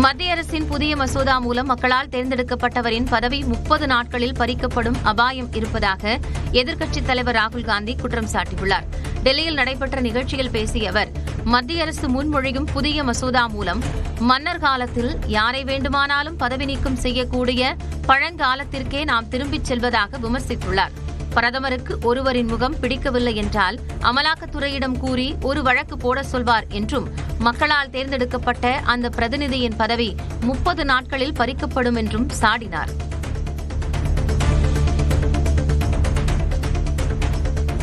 மத்திய அரசின் புதிய மசோதா மூலம் மக்களால் தேர்ந்தெடுக்கப்பட்டவரின் பதவி 30 நாட்களில் பறிக்கப்படும் அபாயம் இருப்பதாக எதிர்க்கட்சித் தலைவர் ராகுல் காந்தி குற்றம் சாட்டியுள்ளார். டெல்லியில் நடைபெற்ற நிகழ்ச்சியில் பேசிய அவர், மத்திய அரசு முன்மொழியும் புதிய மசோதா மூலம் மன்னர் காலத்தில் யாரை வேண்டுமானாலும் பதவி நீக்கம் செய்யக்கூடிய பழங்காலத்திற்கே நாம் திரும்பிச் செல்வதாக விமர்சித்துள்ளார். பிரதமருக்கு ஒருவரின் முகம் பிடிக்கவில்லை என்றால் அமலாக்கத்துறையிடம் கூறி ஒரு வழக்கு போட சொல்வார் என்றும், மக்களால் தேர்ந்தெடுக்கப்பட்ட அந்த பிரதிநிதியின் பதவி 30 நாட்களில் பறிக்கப்படும் என்றும் சாடினார்.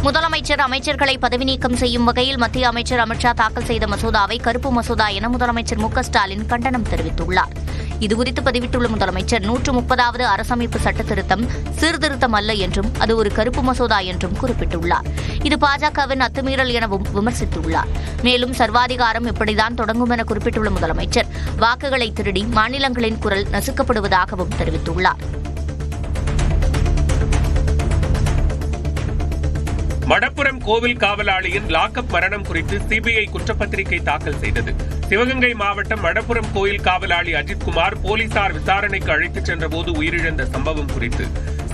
முதலமைச்சர் அமைச்சர்களை பதவி நீக்கம் செய்யும் வகையில் மத்திய அமைச்சர் அமித்ஷா தாக்கல் செய்த மசோதாவை கருப்பு மசோதா என முதலமைச்சர் மு.க. ஸ்டாலின் கண்டனம் தெரிவித்துள்ளார். இதுகுறித்து பதிவிட்டுள்ள முதலமைச்சர், 130வது அரசமைப்பு சட்ட திருத்தம் சீர்திருத்தம் அல்ல என்றும் அது ஒரு கருப்பு மசோதா என்றும் குறிப்பிட்டுள்ளார். இது பாஜகவின் அத்துமீறல் எனவும் விமர்சித்துள்ளார். மேலும் சர்வாதிகாரம் இப்படிதான் தொடங்கும் என குறிப்பிட்டுள்ள முதலமைச்சர், வாக்குகளை திருடி மாநிலங்களின் குரல் நசுக்கப்படுவதாகவும் தெரிவித்துள்ளார். மடப்புரம் கோவில் காவலாளியின் லாக்அப் மரணம் குறித்து சிபிஐ குற்றப்பத்திரிகை தாக்கல் செய்தது. சிவகங்கை மாவட்டம் மடப்புரம் கோயில் காவலாளி அஜித்குமார் போலீசார் விசாரணைக்கு அழைத்துச் சென்றபோது உயிரிழந்த சம்பவம் குறித்து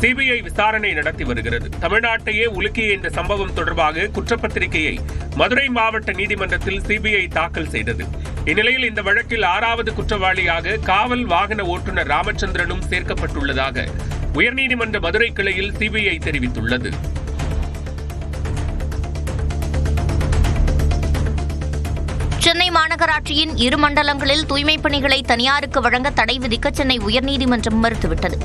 சிபிஐ விசாரணை நடத்தி வருகிறது. தமிழ்நாட்டையே உலுக்கிய இந்த சம்பவம் தொடர்பாக குற்றப்பத்திரிகையை மதுரை மாவட்ட நீதிமன்றத்தில் சிபிஐ தாக்கல் செய்தது. இந்நிலையில் இந்த வழக்கில் 6வது குற்றவாளியாக காவல் வாகன ஓட்டுநர் ராமச்சந்திரனும் சேர்க்கப்பட்டுள்ளதாக உயர்நீதிமன்ற மதுரை கிளையில் சிபிஐ தெரிவித்துள்ளது. சென்னை மாநகராட்சியின் 2 மண்டலங்களில் தூய்மைப் பணிகளை தனியாருக்கு வழங்க தடை விதிக்க சென்னை உயர்நீதிமன்றம் மறுத்துவிட்டது.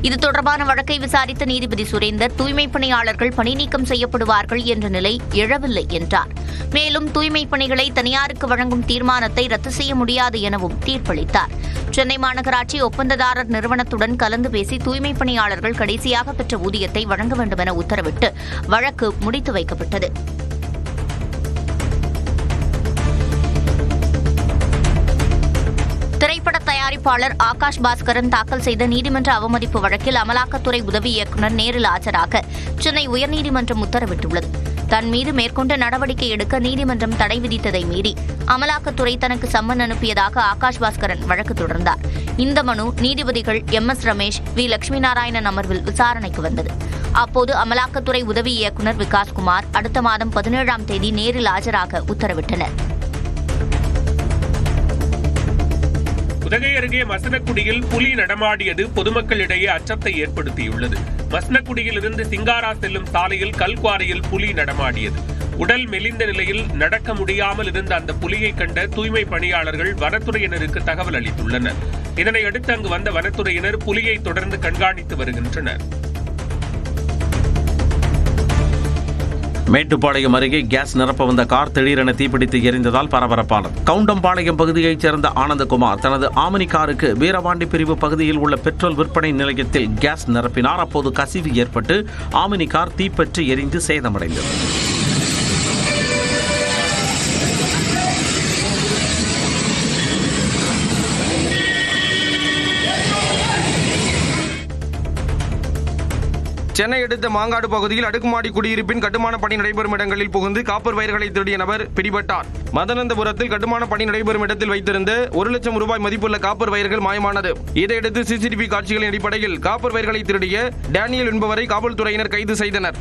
இது தொடர்பான வழக்கை விசாரித்த நீதிபதி சுரேந்தர், தூய்மைப் பணியாளர்கள் பணி நீக்கம் செய்யப்படுவார்கள் என்ற நிலை எழவில்லை என்றார். மேலும் தூய்மைப் பணிகளை தனியாருக்கு வழங்கும் தீர்மானத்தை ரத்து செய்ய முடியாது எனவும் தீர்ப்பளித்தார். சென்னை மாநகராட்சி ஒப்பந்ததாரர் நிறுவனத்துடன் கலந்து பேசி தூய்மைப் பணியாளர்கள் கடைசியாக பெற்ற ஊதியத்தை வழங்க வேண்டும் என உத்தரவிட்டு வழக்கு முடித்து வைக்கப்பட்டது. திரைப்பட தயாரிப்பாளர் ஆகாஷ் பாஸ்கரன் தாக்கல் செய்த நீதிமன்ற அவமதிப்பு வழக்கில் அமலாக்கத்துறை உதவி இயக்குநர் நேரில் ஆஜராக சென்னை உயர்நீதிமன்றம் உத்தரவிட்டுள்ளது. தன் மீது மேற்கொண்ட நடவடிக்கை எடுக்க நீதிமன்றம் தடை விதித்ததை மீறி அமலாக்கத்துறை தனக்கு சம்மன் அனுப்பியதாக ஆகாஷ் பாஸ்கரன் வழக்கு தொடர்ந்தார். இந்த மனு நீதிபதிகள் MS ரமேஷ், V லட்சுமி நாராயணன் அமர்வில் விசாரணைக்கு வந்தது. அப்போது அமலாக்கத்துறை உதவி இயக்குநர் விகாஸ்குமார் அடுத்த மாதம் 17ஆம் தேதி நேரில் ஆஜராக உத்தரவிட்டனர். உதகை அருகே மசனக்குடியில் புலி நடமாடியது பொதுமக்களிடையே அச்சத்தை ஏற்படுத்தியுள்ளது. மசனக்குடியில் இருந்து சிங்காரா செல்லும் சாலையில் கல்குவாரியில் புலி நடமாடியது. உடல் மெலிந்த நிலையில் நடக்க முடியாமல் இருந்த அந்த புலியை கண்ட தூய்மை பணியாளர்கள் வனத்துறையினருக்கு தகவல் அளித்துள்ளனர். இதனையடுத்து அங்கு வந்த வனத்துறையினர் புலியை தொடர்ந்து கண்காணித்து வருகின்றனர். மேட்டுப்பாளையம் அருகே கேஸ் நிரப்ப வந்த கார் திடீரென தீப்பிடித்து எரிந்ததால் பரபரப்பானது. கவுண்டம்பாளையம் பகுதியைச் சேர்ந்த ஆனந்தகுமார் தனது ஆமினி காருக்கு வீரபாண்டி பிரிவு பகுதியில் உள்ள பெட்ரோல் விற்பனை நிலையத்தில் கேஸ் நிரப்பினார். அப்போது கசிவு ஏற்பட்டு ஆமினி கார் தீப்பற்றி எரிந்து சேதமடைந்தது. சென்னை அடுத்த மாங்காடு பகுதியில் அடுக்குமாடி குடியிருப்பின் கட்டுமான பணி நடைபெறும் இடங்களில் புகுந்து காப்பர் வயர்களை திருடிய நபர் பிடிபட்டார். மதனந்தபுரத்தில் கட்டுமான பணி நடைபெறும் இடத்தில் வைத்திருந்த 1 லட்சம் ரூபாய் மதிப்புள்ள காப்பர் வயர்கள் மாயமானது. இதையடுத்து CCTV காட்சிகளின் அடிப்படையில் காப்பர் வயர்களை திருடிய டேனியல் என்பவரை காவல்துறையினர் கைது செய்தனர்.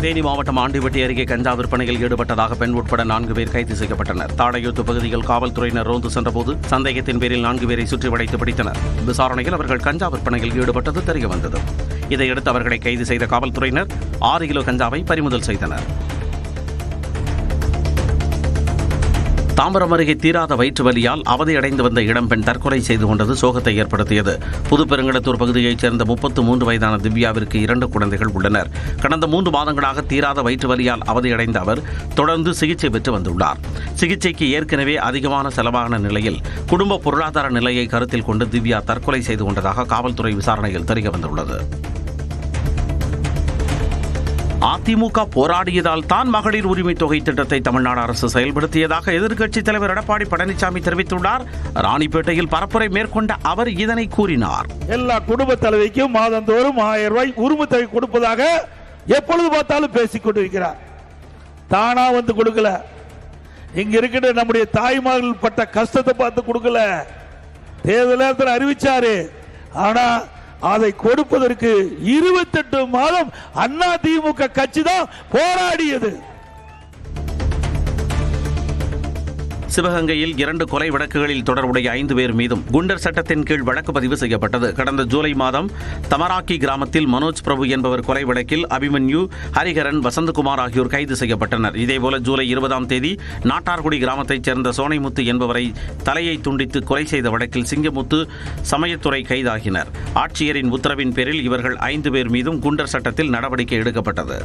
தேனி மாவட்டம் ஆண்டிவட்டி அருகே கஞ்சா விற்பனையில் ஈடுபட்டதாக பெண் உட்பட 4 பேர் கைது செய்யப்பட்டனர். தாடையூத்து பகுதியில் காவல்துறையினர் ரோந்து சென்றபோது சந்தேகத்தின் பேரில் 4 பேரை சுற்றி வளைத்து பிடித்தனர். விசாரணையில் அவர்கள் கஞ்சா விற்பனையில் ஈடுபட்டது தெரியவந்தது. இதையடுத்து அவர்களை கைது செய்த காவல்துறையினர் 6 கிலோ கஞ்சாவை பறிமுதல் செய்தனர். தாம்பரம் அருகே தீராத வயிற்று வலியால் அவதியடைந்து வந்த இளம்பெண் தற்கொலை செய்து கொண்டது சோகத்தை ஏற்படுத்தியது. புதுப்பெருங்கடத்தூர் பகுதியைச் சேர்ந்த 33 வயதான திவ்யாவிற்கு 2 குழந்தைகள் உள்ளனர். கடந்த 3 மாதங்களாக தீராத வயிற்று வலியால் அவதியடைந்த அவர் தொடர்ந்து சிகிச்சை பெற்று வந்துள்ளார். சிகிச்சைக்கு ஏற்கனவே அதிகமான செலவான நிலையில் குடும்ப பொருளாதார நிலையை கருத்தில் கொண்டு திவ்யா தற்கொலை செய்து கொண்டதாக காவல்துறை விசாரணையில் தெரியவந்துள்ளது. அதிமுக போராடியதால் தான் மகளிர் உரிமை தொகை திட்டத்தை தமிழ்நாடு அரசு செயல்படுத்தியதாக எதிர்க்கட்சித் தலைவர் எடப்பாடி பழனிசாமி தெரிவித்துள்ளார். ராணிப்பேட்டையில் பரப்புரை மேற்கொண்ட அவர் இதனை கூறினார். எல்லா குடும்ப தலைவிக்கும் மாதந்தோறும் 1000 ரூபாய் உரிமை தொகை கொடுப்பதாக எப்பொழுது பார்த்தாலும் பேசிக் கொண்டிருக்கிறார். தானா வந்து கொடுக்கல, இங்க இருக்கிற நம்முடைய தாய்மார்கள் பட்ட கஷ்டத்தை பார்த்து கொடுக்கல. தேர்தல் நேரத்தில் அறிவிச்சாரு. ஆனா அதை கொடுப்பதற்கு 28 மாதம் அதிமுக கட்சி தான் போராடியது. சிவகங்கையில் 2 கொலை வழக்குகளில் தொடர்புடைய 5 பேர் மீதும் குண்டர் சட்டத்தின் கீழ் வழக்கு பதிவு செய்யப்பட்டது. கடந்த ஜூலை மாதம் தமராக்கி கிராமத்தில் மனோஜ் பிரபு என்பவர் கொலை வழக்கில் அபிமன்யு, ஹரிஹரன், வசந்தகுமார் ஆகியோர் கைது செய்யப்பட்டனர். இதேபோல ஜூலை 20ஆம் தேதி நாட்டார்குடி கிராமத்தைச் சேர்ந்த சோனைமுத்து என்பவரை தலையை துண்டித்து கொலை செய்த வழக்கில் சிங்கமுத்து, சமயத்துறை கைதாகினர். ஆட்சியரின் உத்தரவின் பேரில் இவர்கள் 5 பேர் மீதும் குண்டர் சட்டத்தில் நடவடிக்கை எடுக்கப்பட்டது.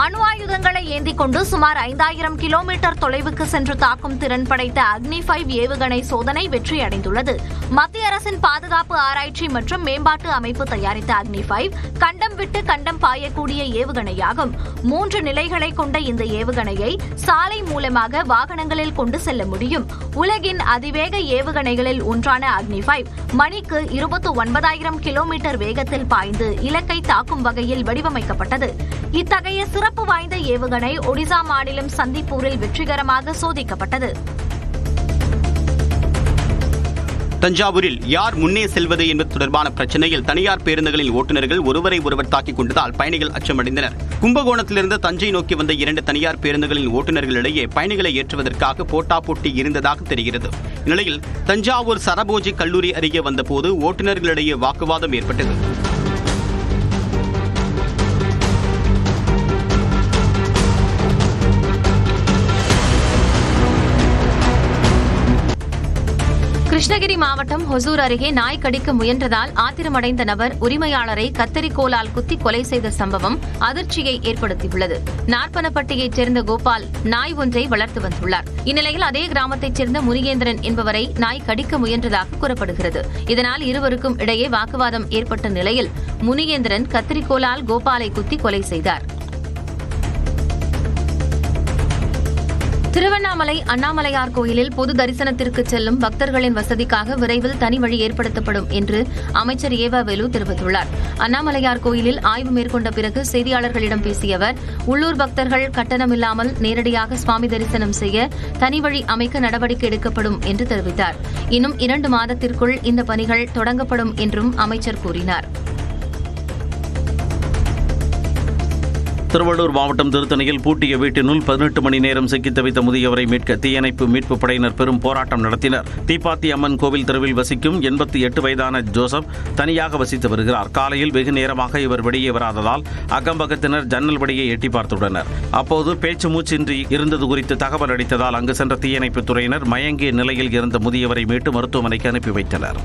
அணு ஆயுதங்களை ஏந்திக் கொண்டு சுமார் 5000 கிலோமீட்டர் தொலைவுக்கு சென்று தாக்கும் திறன் படைத்த அக்னி 5 ஏவுகணை சோதனை வெற்றியடைந்துள்ளது. மத்திய அரசின் பாதுகாப்பு ஆராய்ச்சி மற்றும் மேம்பாட்டு அமைப்பு தயாரித்த அக்னி 5 கண்டம் விட்டு கண்டம் பாயக்கூடிய ஏவுகணையாகும். 3 நிலைகளை கொண்ட இந்த ஏவுகணையை சாலை மூலமாக வாகனங்களில் கொண்டு செல்ல முடியும். உலகின் அதிவேக ஏவுகணைகளில் ஒன்றான அக்னி 5 மணிக்கு 29,000 கிலோமீட்டர் வேகத்தில் பாய்ந்து இலக்கை தாக்கும் வகையில் வடிவமைக்கப்பட்டது. இத்தகைய சிறப்பு வாய்ந்த ஏவுகணை ஒடிசா மாநிலம் சந்திப்பூரில் வெற்றிகரமாக சோதிக்கப்பட்டது. தஞ்சாவூரில் யார் முன்னே செல்வது என்பது தொடர்பான பிரச்சனையில் தனியார் பேருந்துகளின் ஓட்டுநர்கள் ஒருவரை ஒருவர் தாக்கிக் கொண்டதால் பயணிகள் அச்சமடைந்தனர். கும்பகோணத்திலிருந்து தஞ்சை நோக்கி வந்த 2 தனியார் பேருந்துகளின் ஓட்டுநர்களிடையே பயணிகளை ஏற்றுவதற்காக போட்டாபோட்டி இருந்ததாக தெரிகிறது. இந்நிலையில் தஞ்சாவூர் சரபோஜி கல்லூரி அருகே வந்தபோது ஓட்டுநர்களிடையே வாக்குவாதம் ஏற்பட்டது. கிருஷ்ணகிரி மாவட்டம் ஹொசூர் அருகே நாய் கடிக்க முயன்றதால் ஆத்திரமடைந்த நபர் உரிமையாளரை கத்தரிக்கோலால் குத்தி கொலை செய்த சம்பவம் அதிர்ச்சியை ஏற்படுத்தியுள்ளது. நாற்பனப்பட்டியைச் சேர்ந்த கோபால் நாய் ஒன்றை வளர்த்து வந்துள்ளார். இந்நிலையில் அதே கிராமத்தைச் சேர்ந்த முருகேந்திரன் என்பவரை நாய் கடிக்க முயன்றதாக கூறப்படுகிறது. இதனால் இருவருக்கும் இடையே வாக்குவாதம் ஏற்பட்ட நிலையில் முருகேந்திரன் கத்தரிக்கோலால் கோபாலை குத்தி கொலை செய்தார். திருவண்ணாமலை அண்ணாமலையார் கோயிலில் பொது தரிசனத்திற்கு செல்லும் பக்தர்களின் வசதிக்காக விரைவில் தனி வழி ஏற்படுத்தப்படும் என்று அமைச்சர் ஏவா வேலு தெரிவித்துள்ளார். அண்ணாமலையார் கோயிலில் ஆய்வு மேற்கொண்ட பிறகு செய்தியாளர்களிடம் பேசிய அவர், உள்ளூர் பக்தர்கள் கட்டணமில்லாமல் நேரடியாக சுவாமி தரிசனம் செய்ய தனி வழி அமைக்க நடவடிக்கை எடுக்கப்படும் என்று தெரிவித்தார். இன்னும் 2 மாதத்திற்குள் இந்த பணிகள் தொடங்கப்படும் என்றும் அமைச்சர் கூறினார். திருவள்ளூர் மாவட்டம் திருத்தணியில் பூட்டிய வீட்டினுள் 18 மணி நேரம் சிக்கித் தவித்த முதியவரை மீட்க தீயணைப்பு மீட்புப் படையினர் பெரும் போராட்டம் நடத்தினர். தீப்பாத்தி அம்மன் கோவில் தெருவில் வசிக்கும் 88 வயதான ஜோசப் தனியாக வசித்து வருகிறார். காலையில் வெகு நேரமாக இவர் வெளியே வராததால் அக்கம்பக்கத்தினர் ஜன்னல் வழியை எட்டி பார்த்துள்ளனர். அப்போது பேச்சு மூச்சின்றி இருந்தது குறித்து தகவல் அளித்ததால் அங்கு சென்ற தீயணைப்புத் துறையினர் மயங்கிய நிலையில் இருந்த முதியவரை மீட்டு மருத்துவமனைக்கு அனுப்பி வைத்தனர்.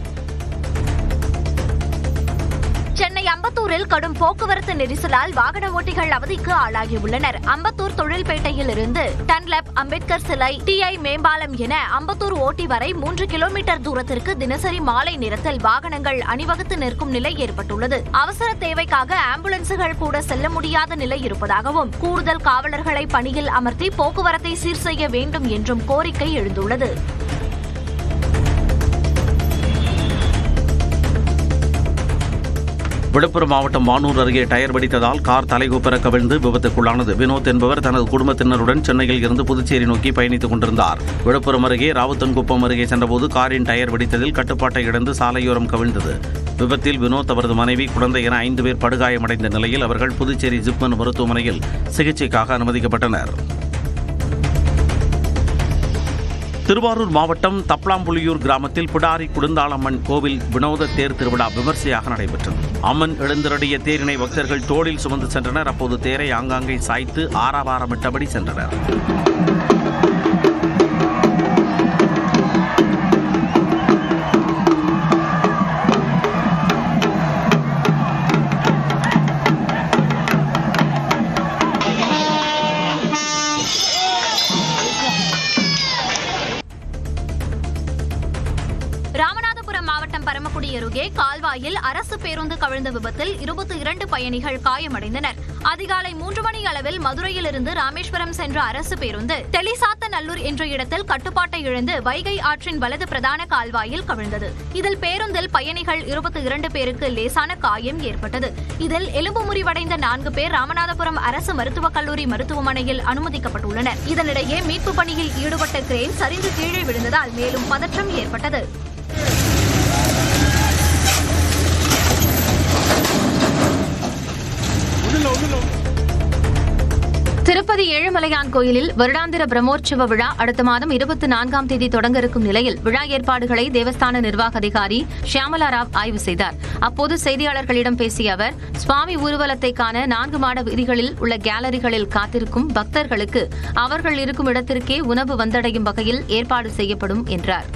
சென்னை அம்பத்தூரில் கடும் போக்குவரத்து நெரிசலால் வாகன ஓட்டிகள் அவதிக்கு ஆளாகியுள்ளனர். அம்பத்தூர் தொழில்பேட்டையில் இருந்து டன்லப், அம்பேத்கர் சிலை, டிஐ மேம்பாலம் என அம்பத்தூர் ஓட்டி வரை 3 கிலோமீட்டர் தூரத்திற்கு தினசரி மாலை நேரத்தில் வாகனங்கள் அணிவகுத்து நிற்கும் நிலை ஏற்பட்டுள்ளது. அவசர தேவைக்காக ஆம்புலன்ஸுகள் கூட செல்ல முடியாத நிலை இருப்பதாகவும் கூடுதல் காவலர்களை பணியில் அமர்த்தி போக்குவரத்தை சீர் செய்ய வேண்டும் என்றும் கோரிக்கை எழுந்துள்ளது. விழுப்புரம் மாவட்டம் வானூர் அருகே டயர் வெடித்ததால் கார் தலைகுப்புற கவிழ்ந்து விபத்துக்குள்ளானது. வினோத் என்பவர் தனது குடும்பத்தினருடன் சென்னையில் இருந்து புதுச்சேரி நோக்கி பயணித்துக் கொண்டிருந்தார். விழுப்புரம் அருகே ராவுத்தன்குப்பம் அருகே சென்றபோது காரின் டயர் வெடித்ததில் கட்டுப்பாட்டை இழந்து சாலையோரம் கவிழ்ந்தது. விபத்தில் வினோத், அவரது மனைவி, குழந்தை என 5 பேர் படுகாயமடைந்த நிலையில் அவர்கள் புதுச்சேரி ஜிப்மர் மருத்துவமனையில் சிகிச்சைக்காக அனுமதிக்கப்பட்டனர். திருவாரூர் மாவட்டம் தப்லாம்புலியூர் கிராமத்தில் பிடாரி குடுந்தாளம்மன் கோவில் வினோத தேர் திருவிழா விமர்சையாக நடைபெற்றது. அம்மன் எழுந்தருடைய தேரினை பக்தர்கள் தோளில் சுமந்து சென்றனர். அப்போது தேரை ஆங்காங்கே சாய்த்து ஆரவாரமிட்டபடி சென்றனர். பரமக்குடி அருகே கால்வாயில் அரசு பேருந்து கவிழ்ந்த விபத்தில் 22 பயணிகள் காயமடைந்தனர். அதிகாலை 3 மணி அளவில் மதுரையிலிருந்து ராமேஸ்வரம் சென்ற அரசு பேருந்து தெளிசாத்தநல்லூர் என்ற இடத்தில் கட்டுப்பாட்டை இழந்து வைகை ஆற்றின் வலது பிரதான கால்வாயில் கவிழ்ந்தது. இதில் பேருந்தில் பயணிகள் 22 பேருக்கு லேசான காயம் ஏற்பட்டது. இதில் எலும்பு முறிவடைந்த 4 பேர் ராமநாதபுரம் அரசு மருத்துவக் கல்லூரி மருத்துவமனையில் அனுமதிக்கப்பட்டுள்ளனர். இதனிடையே மீட்பு பணியில் ஈடுபட்ட கிரேன் சரிந்து கீழே விழுந்ததால் மேலும் பதற்றம் ஏற்பட்டது. திருப்பதி ஏழுமலையான் கோயிலில் வருடாந்திர பிரம்மோற்சவ விழா அடுத்த மாதம் 24ஆம் தேதி தொடங்க இருக்கும் நிலையில் விழா ஏற்பாடுகளை தேவஸ்தான நிர்வாக அதிகாரி ஷியாமலா ராவ் ஆய்வு செய்தார். அப்போது செய்தியாளர்களிடம் பேசிய அவர், சுவாமி ஊர்வலத்தை காண 4 மாட வீதிகளில் உள்ள கேலரிகளில் காத்திருக்கும் பக்தர்களுக்கு அவர்கள் இருக்கும் இடத்திற்கே உணவு வந்தடையும் வகையில் ஏற்பாடு செய்யப்படும் என்றார்.